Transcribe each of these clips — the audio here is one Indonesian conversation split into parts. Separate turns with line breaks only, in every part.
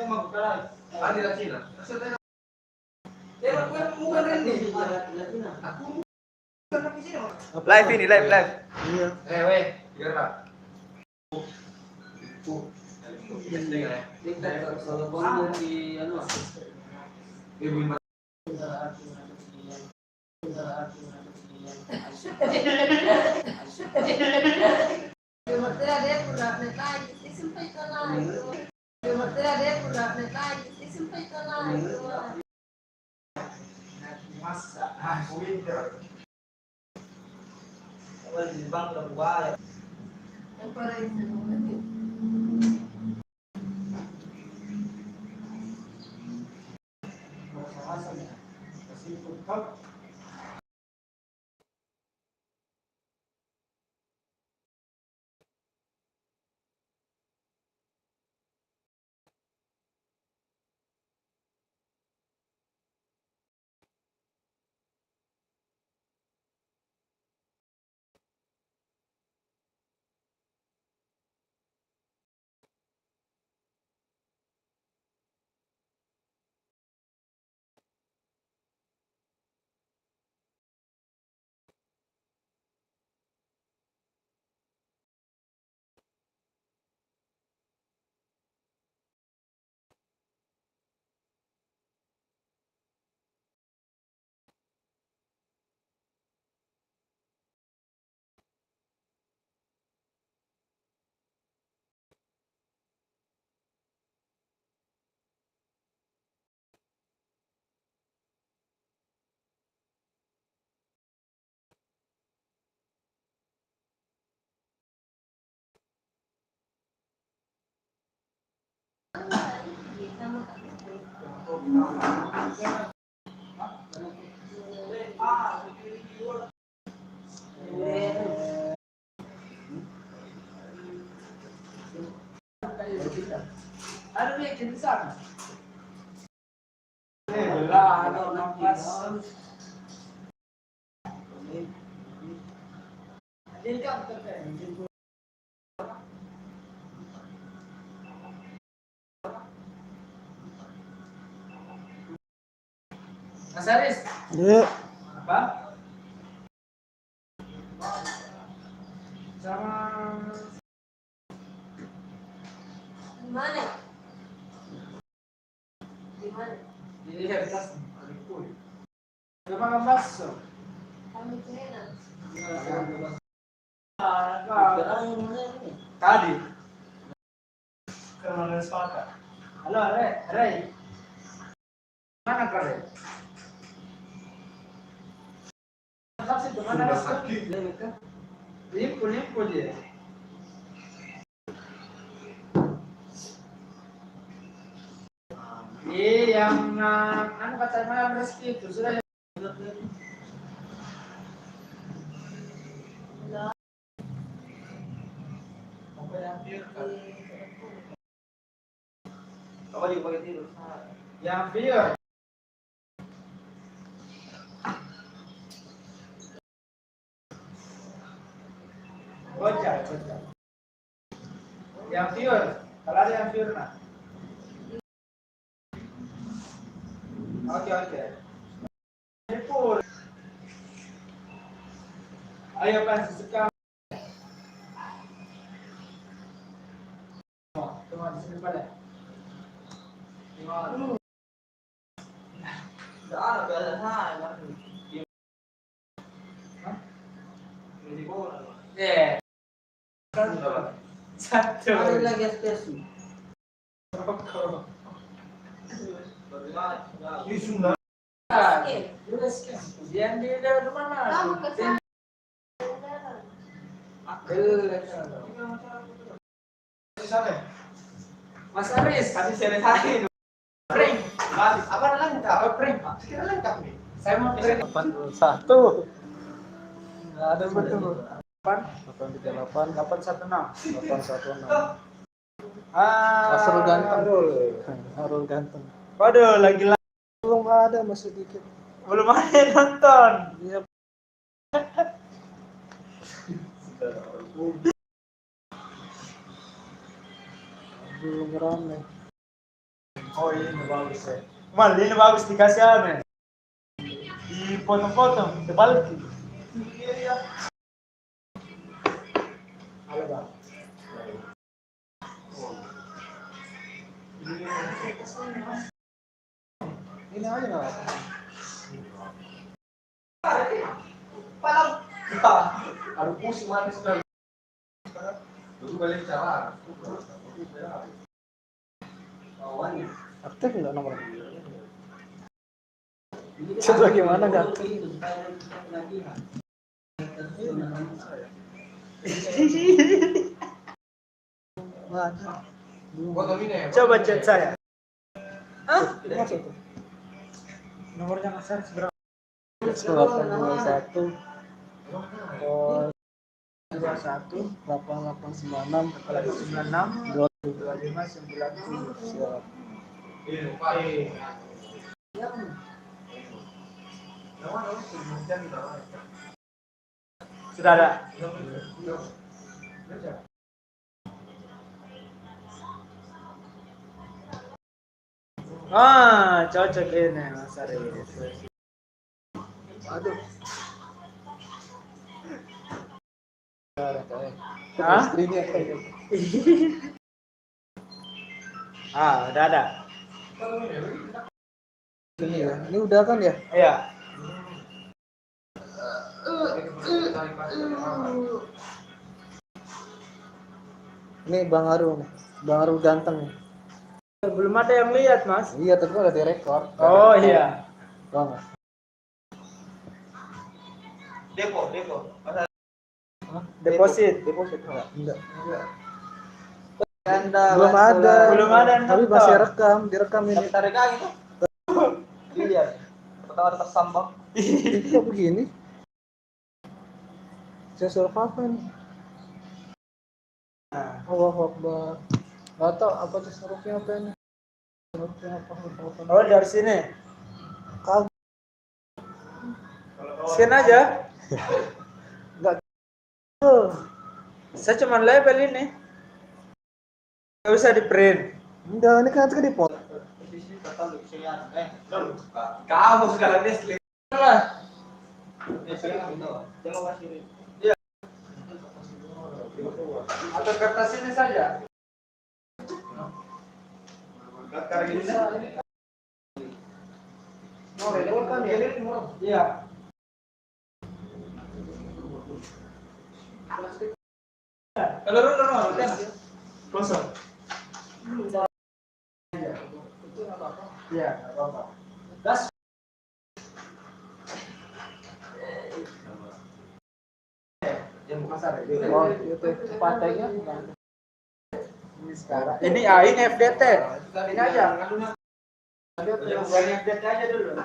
Ah, di Latina. Live ini, live.
Iya.
Weh, gerak.
Ada nih di sana. Belah atau nafas. Ini kan terkait. Mas Aris.
Iya.
Apa? Sama
Mana? Di mana?
ini ya kelas. Sama nafas.
Kami kena.
Tadi. Kemana sepakat? Halo, Ray. Mana Ray? Saksi itu mana Ray? Limpul dia. Yang anu pacar malam Reski itu sudah.
Apa juga pakai tidur?
Yang viewer. Bocah. Yang viewer. Kalau ada yang viewer nah. Oke. Limpul. Ayo kan sesekali. Tunggu di sini pada.
Udah ada saya. Ini bola.
Satu.
Ada lagi spesies.
Bagaimana?
Di Sunda. Yang di daerah mana?
Kamu ke sana.
Mas Aris, kasih selesain. Pring. Apa lengkap? Pring. Sekira lengkap nih. Saya mau pring.
81.
Enggak ada betul.
838
816.
816.
Ah,
Asrul ganteng.
Harul.
Ganteng.
Waduh, lagi
Belum ada, masih dikit.
belum ada yang nonton.
Iya. Belum rame.
Oh ini bagus ya. Mal ini bagus dikasih anu. Di potong-potong, terbalik. Halo bang.
Ini aja nggak apa.
Palang. Aduh pusing mati sudah. Dulu balik cara. Kawan.
Aktif nggak nomor? Coba gimana nggak aktif? Mana?
Foto ini ya.
Coba chat saya.
Masuk tuh.
Nomornya Mas Haris berapa?
821 21 8896
96 25 90.
siap.
Sudah ada. Ah, cocok ini Mas Haris.
Aduh.
Hah?
Istrinya kayak
Udah ada.
ini ya. Ini udah kan ya?
Iya.
Ini Bang Aru nih. Bang Aru ganteng nih.
Belum ada yang lihat, Mas.
Iya, tapi udah direkod.
Oh iya.
Bang.
Depo.
Deposit.
Deposit enggak?
Enggak.
Belum ada.
Belum ada yang
Tapi
nonton.
masih rekam, direkam ini.
Tapi tarik lagi tuh. Dilihat. Pertama ada tersambang.
Itu kok begini? Sensor apa nih? Allah Akbar. Nggak tahu apa sensornya apa ini. Sensornya apa?
Oh, dari sini.
Kagak.
Scan aja.
Nggak.
Saya cuma label ini. Nggak usah di print.
Enggak, ini kan di pot.
Kamu sekarang Nestle. Iya.
Atau kertas ini saja.
Sekarang ini.
lewat kan ya?
Iya. Kalau rumah kan kosong. Iya, nggak apa-apa. Gas. Yang pasar ya.
Oh, itu patenya.
Ini sekarang. Ini ini FDT. Ini aja. Yang FDT aja dulu.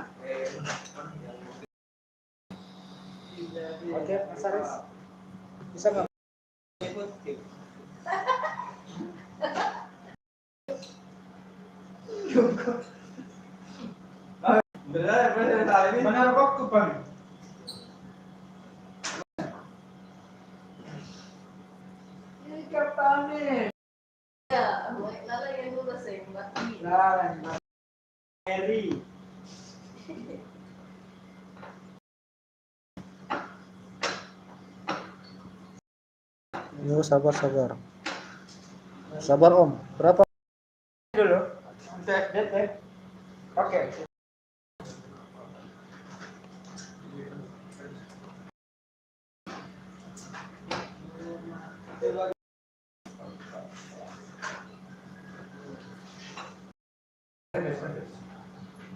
Oke, Mas Haris. Bisa nggak? Benar waktu Bang. Ini kapane.
Ya, lala yang dulu sih, Mbak.
Lah, Mary.
Yo, sabar. Sabar Om. Berapa?
Dulu. Untuk FDT. Oke.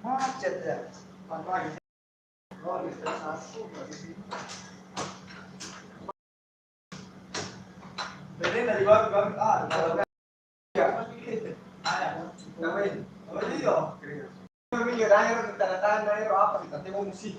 Macet ya. Ini dari bagus. Ya.
Ngapain? Apa itu? Minggir air, tanda tangan air apa? Kita mau musik.